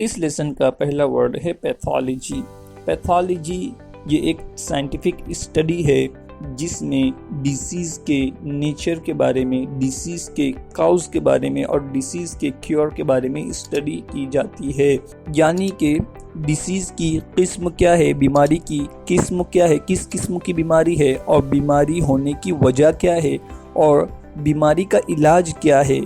اس lesson کا پہلا word ہے پیتھولوجی۔ پیتھولوجی یہ ایک سائنٹیفک اسٹڈی ہے جس میں ڈیسیز کے نیچر کے بارے میں، ڈیسیز کے کاؤز کے بارے میں اور ڈیسیز کے کیور کے بارے میں اسٹڈی کی جاتی ہے، یعنی کہ ڈیسیز کی قسم کیا ہے، بیماری کی قسم کیا ہے، کس قسم کی بیماری ہے اور بیماری ہونے کی وجہ کیا ہے اور بیماری کا علاج کیا ہے،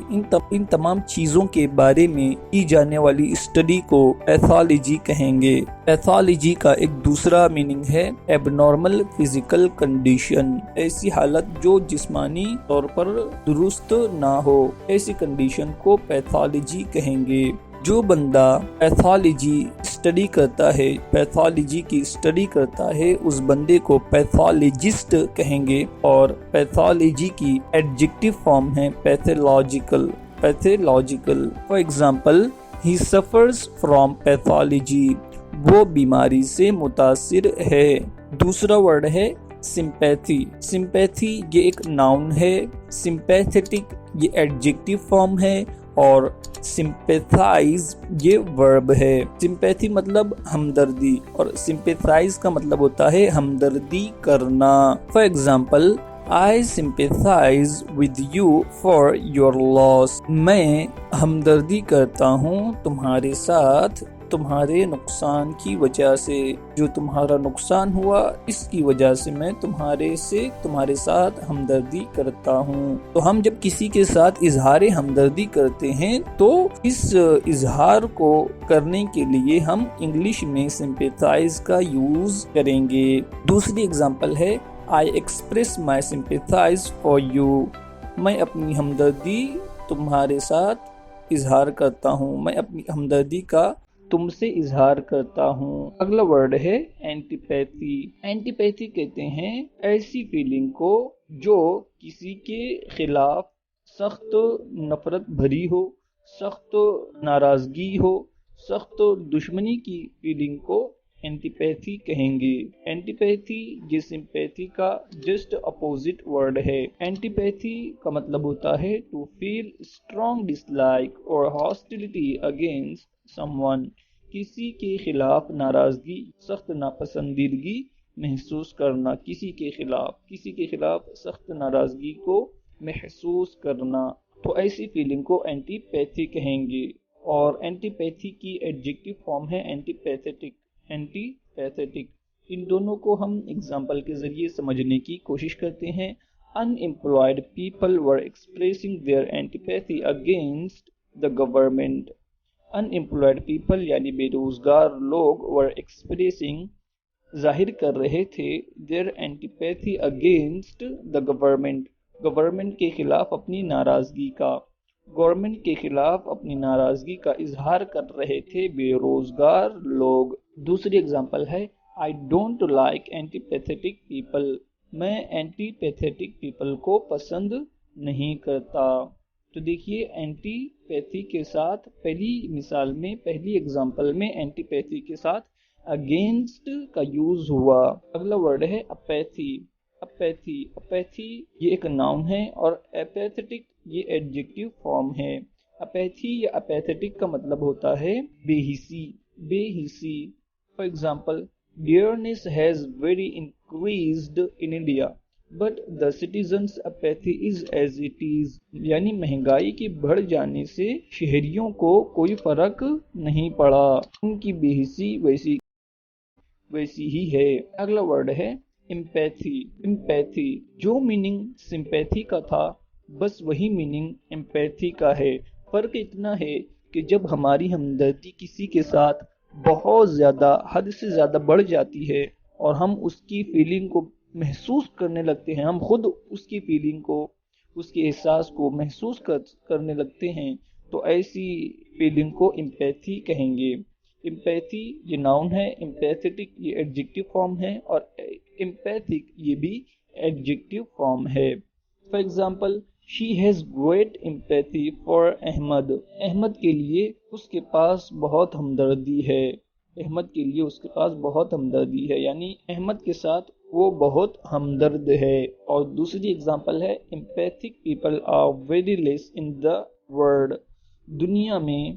ان تمام چیزوں کے بارے میں کی جانے والی اسٹڈی کو پیتھولوجی کہیں گے۔ پیتھولوجی کا ایک دوسرا میننگ ہے ایب نارمل فزیکل کنڈیشن، ایسی حالت جو جسمانی طور پر درست نہ ہو، ایسی کنڈیشن کو پیتھولوجی کہیں گے۔ جو بندہ پیتھولوجی اسٹڈی کرتا ہے، پیتھولوجی کی اسٹڈی کرتا ہے، اس بندے کو پیتھولوجسٹ کہیں گے، اور پیتھولوجی کی ایڈجیکٹو فارم ہے pathological. For example he suffers from pathology, وہ بیماری سے متاثر ہے۔ دوسرا ورڈ ہے سمپیتھی۔ سمپیتھی یہ ایک ناؤن ہے، سمپیتھیٹک یہ ایڈجیکٹو فارم ہے اور سمپیتھائز یہ ورب ہے۔ سمپیتھی مطلب ہمدردی اور سمپیتھائز کا مطلب ہوتا ہے ہمدردی کرنا۔ For example I sympathize with you for your loss، میں ہمدردی کرتا ہوں تمہارے ساتھ تمہارے نقصان کی وجہ سے، جو تمہارا نقصان ہوا اس کی وجہ سے میں تمہارے ساتھ ہمدردی کرتا ہوں۔ تو ہم جب کسی کے ساتھ اظہار ہمدردی کرتے ہیں تو اس اظہار کو کرنے کے لیے ہم انگلش میں sympathize کا یوز کریں گے۔ دوسری اگزامپل ہے I express my sympathies for you، میں اپنی ہمدردی تمہارے ساتھ اظہار کرتا ہوں، میں اپنی ہمدردی کا تم سے اظہار کرتا ہوں۔ اگلا ورڈ ہے اینٹیپیتھی۔ اینٹیپیتھی کہتے ہیں ایسی فیلنگ کو جو کسی کے خلاف سخت نفرت بھری ہو، سخت ناراضگی ہو، سخت دشمنی کی فیلنگ کو اینٹیپیتھی کہیں گے۔ اینٹیپیتھی یہ سمپیتھی کا جسٹ اپوزٹ ورڈ ہے۔ اینٹیپیتھی کا مطلب ہوتا ہے ٹو فیل اسٹرانگ ڈس لائک اور ہاسٹیلٹی اگینسٹ سم ون، کسی کے خلاف ناراضگی، سخت ناپسندیدگی محسوس کرنا، کسی کے خلاف سخت ناراضگی کو محسوس کرنا، تو ایسی فیلنگ کو اینٹیپیتھی کہیں گے۔ اور اینٹیپیتھی کی ایڈجیکٹو فارم ہے اینٹیپیتھیٹک۔ ان دونوں کو ہم اگزامپل کے ذریعے سمجھنے کی کوشش کرتے ہیں۔ Unemployed people were expressing their antipathy against the government۔ Unemployed people یعنی بے روزگار لوگ were expressing ظاہر کر رہے تھے their antipathy against the government، government کے خلاف اپنی ناراضگی کا، گورنمنٹ کے خلاف اپنی ناراضگی کا اظہار کر رہے تھے بے روزگار لوگ۔ دوسری اگزامپل ہے I don't like antipathetic people، میں اینٹی پیتھیٹک پیپل کو پسند نہیں کرتا۔ تو دیکھیے اینٹی پیتھی کے ساتھ پہلی اگزامپل میں اینٹی پیتھی کے ساتھ اگینسٹ کا یوز ہوا۔ اگلا ورڈ ہے اپیتھی۔ اپیتھی یہ ایک ناؤن ہے اور اپیتھیٹک یہ ایڈجیکٹو فارم ہے۔ اپیتھی یا اپیتھیٹک کا مطلب ہوتا ہے بے حسی۔ For example dearness has very increased in India but the citizens' apathy is as it is، یعنی مہنگائی کے بڑھ جانے سے شہریوں کو کوئی فرق نہیں پڑا، ان کی بے حسی ویسی ہی ہے۔ اگلا ورڈ ہے امپیتھی۔ جو میننگ سمپیتھی کا تھا بس وہی میننگ امپیتھی کا ہے۔ فرق اتنا ہے کہ جب ہماری ہمدردی کسی کے ساتھ بہت زیادہ حد سے زیادہ بڑھ جاتی ہے اور ہم اس کی فیلنگ کو محسوس کرنے لگتے ہیں، ہم خود اس کی فیلنگ کو، اس کے احساس کو محسوس کرنے لگتے ہیں، تو ایسی فیلنگ کو امپیتھی کہیں گے۔ امپیتھی یہ ناؤن ہے، امپیتھیٹک یہ ایڈجیکٹو فارم ہے اور امپیتھک یہ بھی ایڈجیکٹو فارم ہے۔ For example She has great empathy for Ahmed. Ahmed کے لیے اس کے پاس بہت ہمدردی ہے، یعنی احمد کے ساتھ وہ بہت ہمدرد ہے۔ اور دوسری اگزامپل ہے empathic people are very less in the world۔ دنیا میں